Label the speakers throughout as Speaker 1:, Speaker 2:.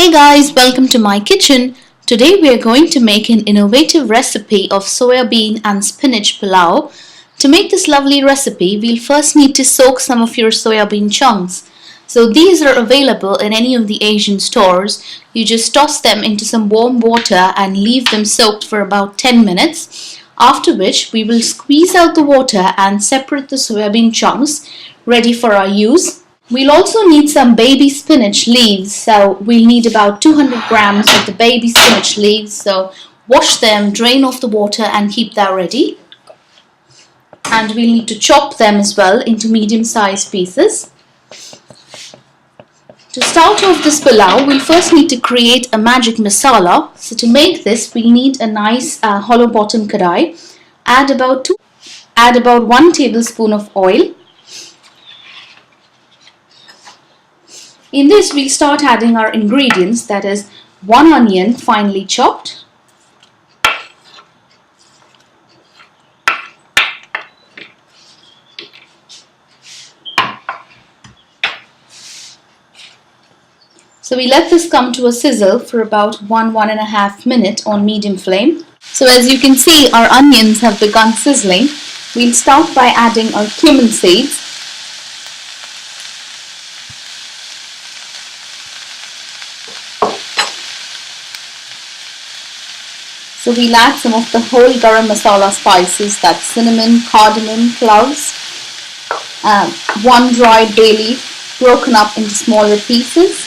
Speaker 1: Hey guys, welcome to my kitchen. Today we are going to make an innovative recipe of soyabean and spinach pulao. To make this lovely recipe, we'll first need to soak some of your soyabean chunks. So these are available in any of the Asian stores. You just toss them into some warm water and leave them soaked for about 10 minutes. After which we will squeeze out the water and separate the soyabean chunks ready for our use. We'll also need some baby spinach leaves, so we'll need about 200 grams of the baby spinach leaves. So wash them, drain off the water and keep that ready. And we'll need to chop them as well into medium-sized pieces. To start off this pulao, we'll first need to create a magic masala. So to make this, we'll need a nice hollow bottom kadai. Add about 1 tablespoon of oil. In this, we'll start adding our ingredients, that is 1 onion finely chopped, so we let this come to a sizzle for about 1.5 minutes on medium flame. So as you can see, our onions have begun sizzling. We'll start by adding our cumin seeds. So we'll add some of the whole garam masala spices, that's cinnamon, cardamom, cloves, 1 dried bay leaf broken up into smaller pieces.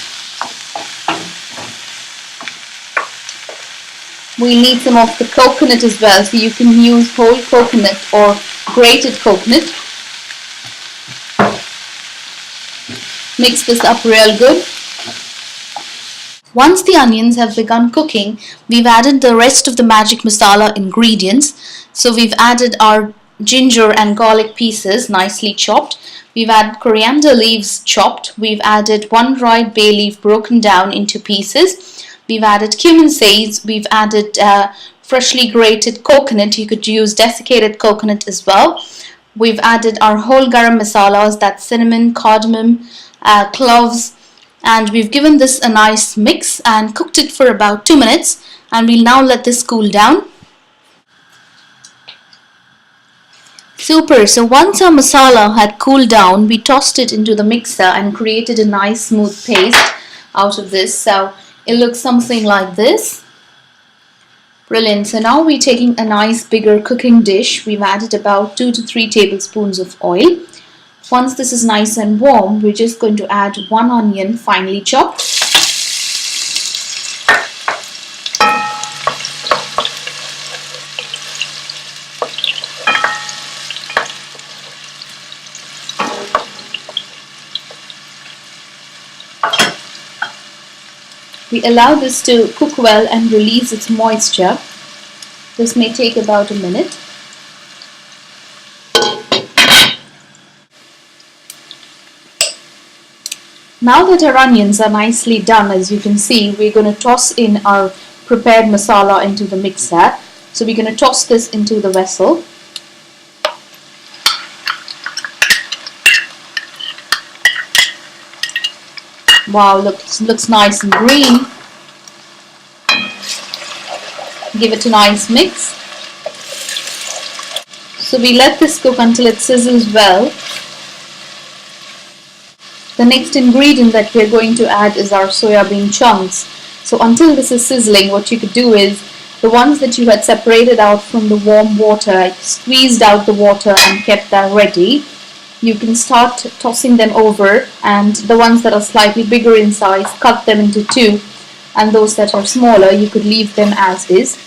Speaker 1: We'll need some of the coconut as well, so you can use whole coconut or grated coconut. Mix this up real good. Once the onions have begun cooking, we've added the rest of the magic masala ingredients. So we've added our ginger and garlic pieces nicely chopped. We've added coriander leaves chopped. We've added 1 dried bay leaf broken down into pieces. We've added cumin seeds. We've added freshly grated coconut. You could use desiccated coconut as well. We've added our whole garam masalas, that's cinnamon, cardamom, cloves. And we've given this a nice mix and cooked it for about 2 minutes, and we'll now let this cool down. Super, so once our masala had cooled down, we tossed it into the mixer and created a nice smooth paste out of this. So it looks something like this. Brilliant. So now we're taking a nice bigger cooking dish. We've added about 2 to 3 tablespoons of oil. Once this is nice and warm, we're just going to add 1 onion finely chopped. We allow this to cook well and release its moisture. This may take about a minute. Now that our onions are nicely done, as you can see, we're going to toss in our prepared masala into the mixer. So we're going to toss this into the vessel. Wow, looks nice and green. Give it a nice mix. So we let this cook until it sizzles well. The next ingredient that we're going to add is our soyabean chunks. So until this is sizzling, what you could do is the ones that you had separated out from the warm water, squeezed out the water and kept that ready. You can start tossing them over, and the ones that are slightly bigger in size, cut them into 2, and those that are smaller, you could leave them as is.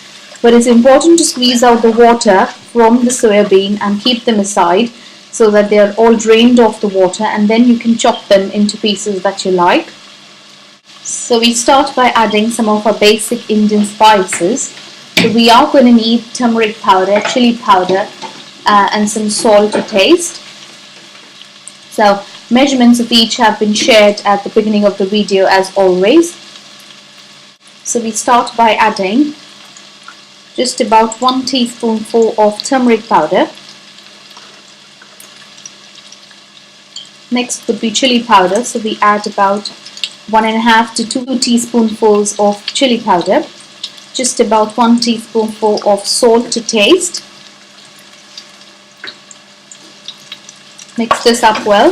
Speaker 1: But it's important to squeeze out the water from the soyabean and keep them aside, so that they are all drained off the water, and then you can chop them into pieces that you like. So we start by adding some of our basic Indian spices. So we are going to need turmeric powder, chili powder, and some salt to taste. So measurements of each have been shared at the beginning of the video as always. So we start by adding just about 1 teaspoonful of turmeric powder. Next would be chili powder, so we add about 1.5 to 2 teaspoonfuls of chili powder, just about 1 teaspoonful of salt to taste. Mix this up well.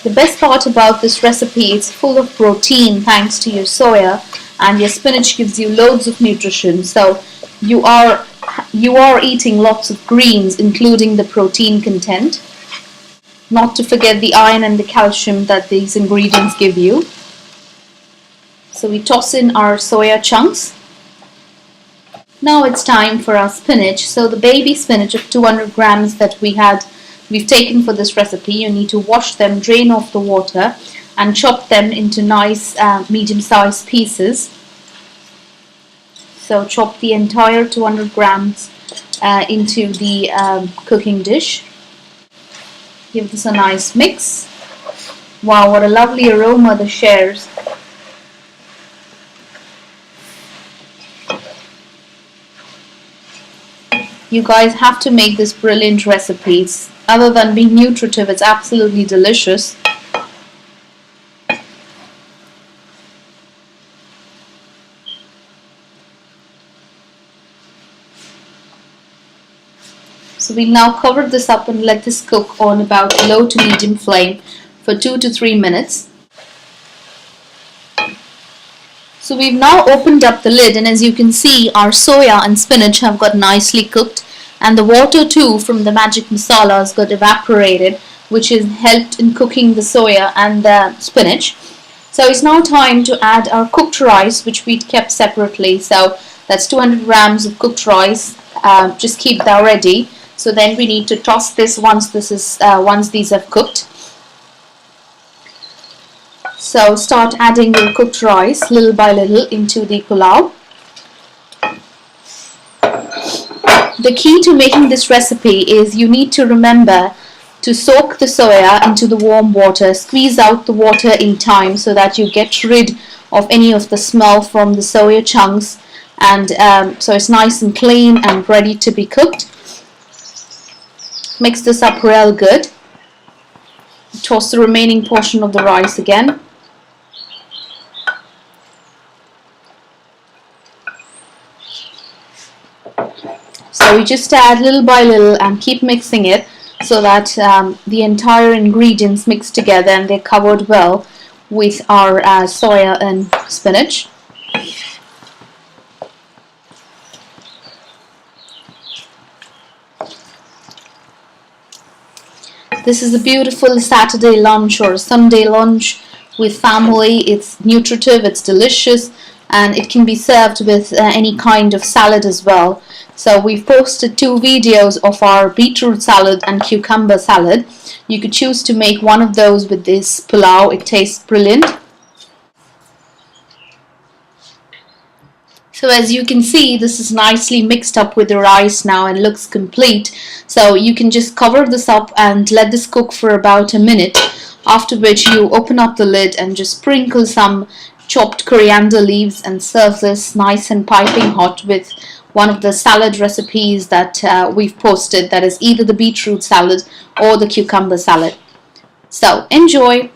Speaker 1: The best part about this recipe, it's full of protein thanks to your soya, and your spinach gives you loads of nutrition. So you are eating lots of greens, including the protein content. Not to forget the iron and the calcium that these ingredients give you. So we toss in our soya chunks. Now it's time for our spinach. So the baby spinach of 200 grams that we've taken for this recipe, you need to wash them, drain off the water, and chop them into nice medium-sized pieces. So chop the entire 200 grams into the cooking dish. Give this a nice mix. Wow, what a lovely aroma this shares. You guys have to make this brilliant recipe. Other than being nutritive, it's absolutely delicious. So we'll now cover this up and let this cook on about low to medium flame for 2 to 3 minutes. So we've now opened up the lid, and as you can see, our soya and spinach have got nicely cooked, and the water too from the magic masala has got evaporated, which has helped in cooking the soya and the spinach. So it's now time to add our cooked rice, which we kept separately. So that's 200 grams of cooked rice. Just keep that ready. So then we need to toss this once these have cooked. So start adding your cooked rice little by little into the pulao. The key to making this recipe is you need to remember to soak the soya into the warm water, squeeze out the water in time so that you get rid of any of the smell from the soya chunks, and so it's nice and clean and ready to be cooked. Mix this up real good. Toss the remaining portion of the rice again. So we just add little by little and keep mixing it so that the entire ingredients mix together and they're covered well with our soya and spinach. This is a beautiful Saturday lunch or Sunday lunch with family. It's nutritive, it's delicious, and it can be served with any kind of salad as well. So we've posted 2 videos of our beetroot salad and cucumber salad. You could choose to make one of those with this pulao. It tastes brilliant. So as you can see, this is nicely mixed up with the rice now and looks complete. So you can just cover this up and let this cook for about a minute, after which you open up the lid and just sprinkle some chopped coriander leaves and serve this nice and piping hot with one of the salad recipes that we've posted, that is either the beetroot salad or the cucumber salad. So enjoy!